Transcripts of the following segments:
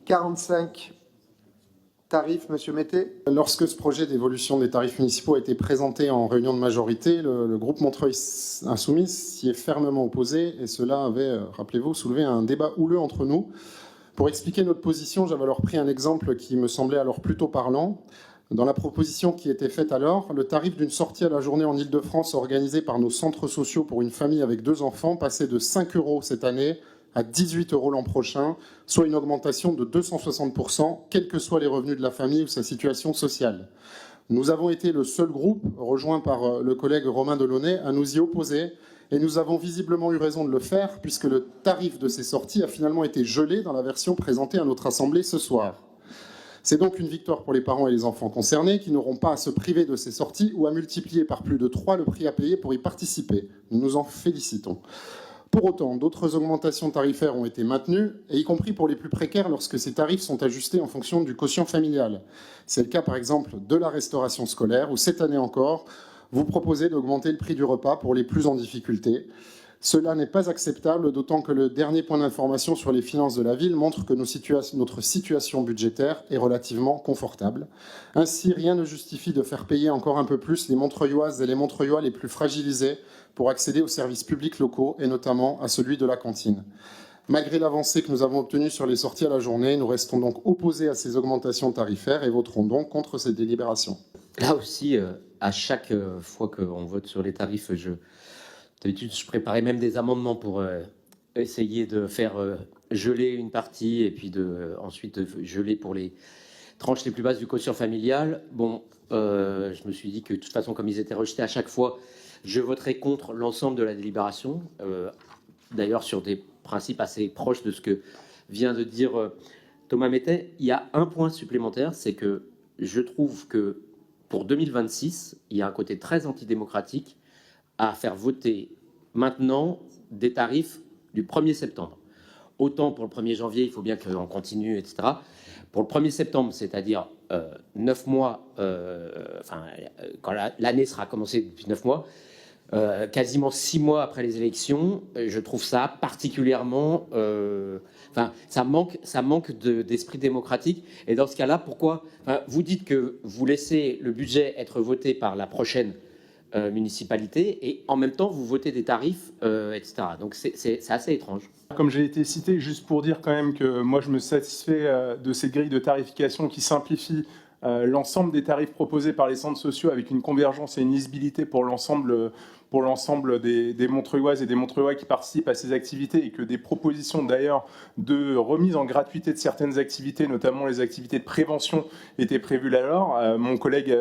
45 tarifs, Monsieur Mété. Lorsque ce projet d'évolution des tarifs municipaux a été présenté en réunion de majorité, le groupe Montreuil Insoumis s'y est fermement opposé et cela avait, rappelez-vous, soulevé un débat houleux entre nous. Pour expliquer notre position, j'avais alors pris un exemple qui me semblait alors plutôt parlant. Dans la proposition qui était faite alors, le tarif d'une sortie à la journée en Île-de-France organisée par nos centres sociaux pour une famille avec 2 enfants passait de 5 € cette année à 18 € l'an prochain, soit une augmentation de 260%, quels que soient les revenus de la famille ou sa situation sociale. Nous avons été le seul groupe, rejoint par le collègue Romain Delaunay, à nous y opposer, et nous avons visiblement eu raison de le faire, puisque le tarif de ces sorties a finalement été gelé dans la version présentée à notre Assemblée ce soir. C'est donc une victoire pour les parents et les enfants concernés qui n'auront pas à se priver de ces sorties ou à multiplier par plus de 3 le prix à payer pour y participer. Nous nous en félicitons. Pour autant, d'autres augmentations tarifaires ont été maintenues, et y compris pour les plus précaires lorsque ces tarifs sont ajustés en fonction du quotient familial. C'est le cas par exemple de la restauration scolaire, où cette année encore, vous proposez d'augmenter le prix du repas pour les plus en difficulté. Cela n'est pas acceptable, d'autant que le dernier point d'information sur les finances de la ville montre que notre situation budgétaire est relativement confortable. Ainsi, rien ne justifie de faire payer encore un peu plus les Montreuilloises et les Montreuillois les plus fragilisés pour accéder aux services publics locaux et notamment à celui de la cantine. Malgré l'avancée que nous avons obtenue sur les sorties à la journée, nous restons donc opposés à ces augmentations tarifaires et voterons donc contre ces délibérations. Là aussi, à chaque fois qu'on vote sur les tarifs, d'habitude, je préparais même des amendements pour essayer de faire geler une partie et puis ensuite de geler pour les tranches les plus basses du quotient familial. Bon, je me suis dit que de toute façon, comme ils étaient rejetés à chaque fois, je voterai contre l'ensemble de la délibération. D'ailleurs, sur des principes assez proches de ce que vient de dire Thomas Métet. Il y a un point supplémentaire, c'est que je trouve que pour 2026, il y a un côté très antidémocratique à faire voter maintenant des tarifs du 1er septembre. Autant pour le 1er janvier, il faut bien qu'on continue, etc. Pour le 1er septembre, c'est-à-dire 9 mois, quand l'année sera commencée depuis 9 mois, quasiment 6 mois après les élections, je trouve ça particulièrement... ça manque d'esprit démocratique. Et dans ce cas-là, pourquoi vous dites que vous laissez le budget être voté par la prochaine municipalité et en même temps vous votez des tarifs, etc. Donc c'est assez étrange. Comme j'ai été cité, juste pour dire quand même que moi je me satisfais de ces grilles de tarification qui simplifient l'ensemble des tarifs proposés par les centres sociaux avec une convergence et une lisibilité pour l'ensemble des Montreuilloises et des Montreuillois qui participent à ces activités, et que des propositions d'ailleurs de remise en gratuité de certaines activités, notamment les activités de prévention, étaient prévues là alors. Mon collègue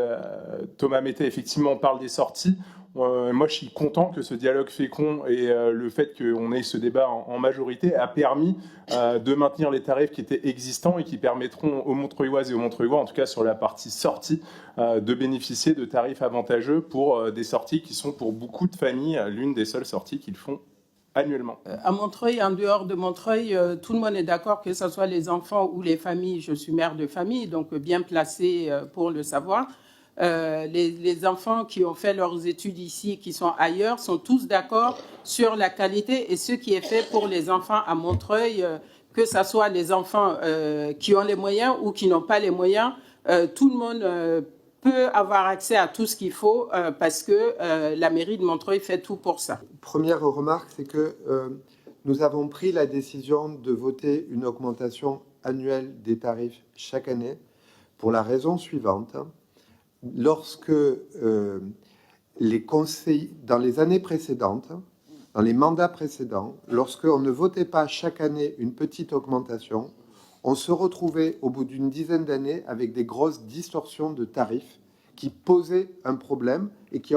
Thomas Métet effectivement parle des sorties. Moi, je suis content que ce dialogue fécond et le fait qu'on ait ce débat en majorité a permis de maintenir les tarifs qui étaient existants et qui permettront aux Montreuilloises et aux Montreuillois, en tout cas sur la partie sortie, de bénéficier de tarifs avantageux pour des sorties qui sont pour beaucoup de familles l'une des seules sorties qu'ils font annuellement. À Montreuil, en dehors de Montreuil, tout le monde est d'accord, que ce soit les enfants ou les familles. Je suis mère de famille, donc bien placée pour le savoir. Les enfants qui ont fait leurs études ici, qui sont ailleurs, sont tous d'accord sur la qualité et ce qui est fait pour les enfants à Montreuil, que ce soit les enfants qui ont les moyens ou qui n'ont pas les moyens. Tout le monde peut avoir accès à tout ce qu'il faut parce que la mairie de Montreuil fait tout pour ça. Première remarque, c'est que nous avons pris la décision de voter une augmentation annuelle des tarifs chaque année pour la raison suivante. Lorsque dans les années précédentes, dans les mandats précédents, lorsqu'on ne votait pas chaque année une petite augmentation, on se retrouvait au bout d'une dizaine d'années avec des grosses distorsions de tarifs qui posaient un problème et qui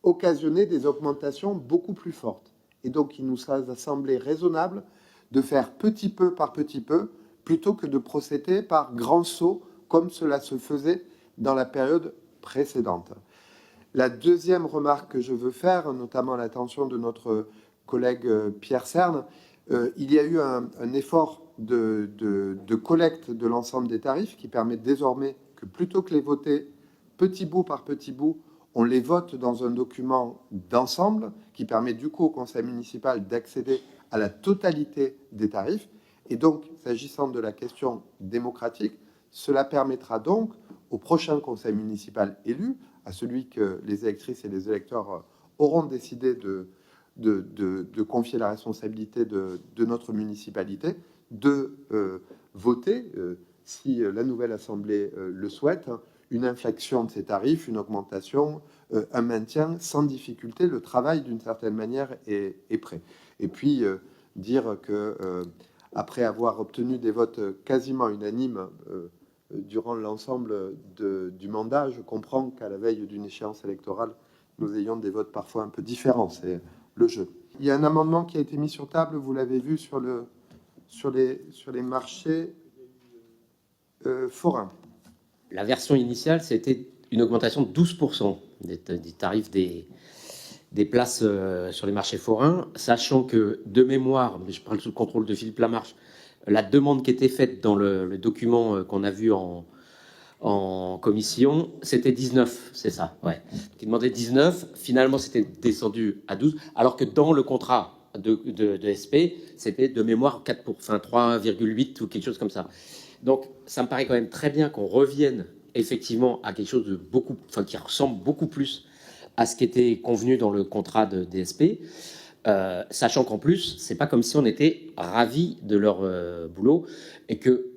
occasionnaient des augmentations beaucoup plus fortes. Et donc, il nous a semblé raisonnable de faire petit peu par petit peu, plutôt que de procéder par grands sauts, comme cela se faisait dans la période précédente. La deuxième remarque que je veux faire, notamment à l'attention de notre collègue Pierre Cerne, il y a eu un effort de collecte de l'ensemble des tarifs qui permet désormais que plutôt que les voter petit bout par petit bout, on les vote dans un document d'ensemble qui permet du coup au conseil municipal d'accéder à la totalité des tarifs. Et donc, s'agissant de la question démocratique, cela permettra donc au prochain conseil municipal élu, à celui que les électrices et les électeurs auront décidé de confier la responsabilité de notre municipalité, de voter, si la nouvelle Assemblée le souhaite, une inflexion de ces tarifs, une augmentation, un maintien sans difficulté. Le travail, d'une certaine manière, est prêt. Et puis, dire que, après avoir obtenu des votes quasiment unanimes durant l'ensemble du mandat, je comprends qu'à la veille d'une échéance électorale, nous ayons des votes parfois un peu différents. C'est le jeu. Il y a un amendement qui a été mis sur table, vous l'avez vu, sur les marchés forains. La version initiale, c'était une augmentation de 12% des tarifs des places sur les marchés forains, sachant que, de mémoire, mais je parle sous le contrôle de Philippe Lamarche, la demande qui était faite dans le document qu'on a vu en commission, c'était 19, c'est ça, ouais. Qui demandait 19, finalement c'était descendu à 12, alors que dans le contrat de SP, c'était de mémoire 3,8 ou quelque chose comme ça. Donc ça me paraît quand même très bien qu'on revienne effectivement à quelque chose de beaucoup, enfin qui ressemble beaucoup plus à ce qui était convenu dans le contrat de DSP, sachant qu'en plus, c'est pas comme si on était ravis de leur boulot et que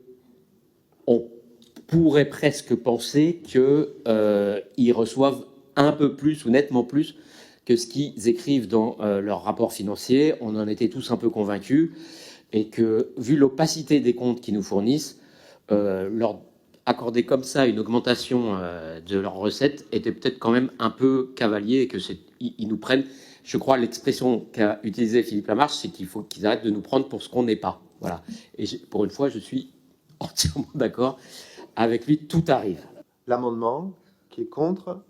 on pourrait presque penser qu'ils reçoivent un peu plus ou nettement plus que ce qu'ils écrivent dans leur rapport financier. On en était tous un peu convaincus et que, vu l'opacité des comptes qu'ils nous fournissent, leur accorder comme ça une augmentation de leurs recettes était peut-être quand même un peu cavalier et que ils nous prennent. Je crois l'expression qu'a utilisée Philippe Lamarche, c'est qu'il faut qu'ils arrêtent de nous prendre pour ce qu'on n'est pas. Voilà. Et pour une fois, je suis entièrement d'accord avec lui. Tout arrive. L'amendement qui est contre,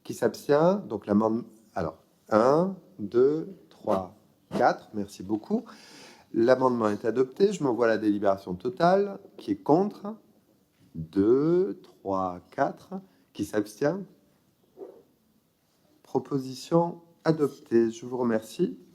qui s'abstient. Donc l'amendement. Alors 1, 2, 3, 4. Merci beaucoup. L'amendement est adopté. Je m'envoie la délibération totale. Qui est contre? 2, 3, 4. Qui s'abstient? Proposition adoptée. Je vous remercie.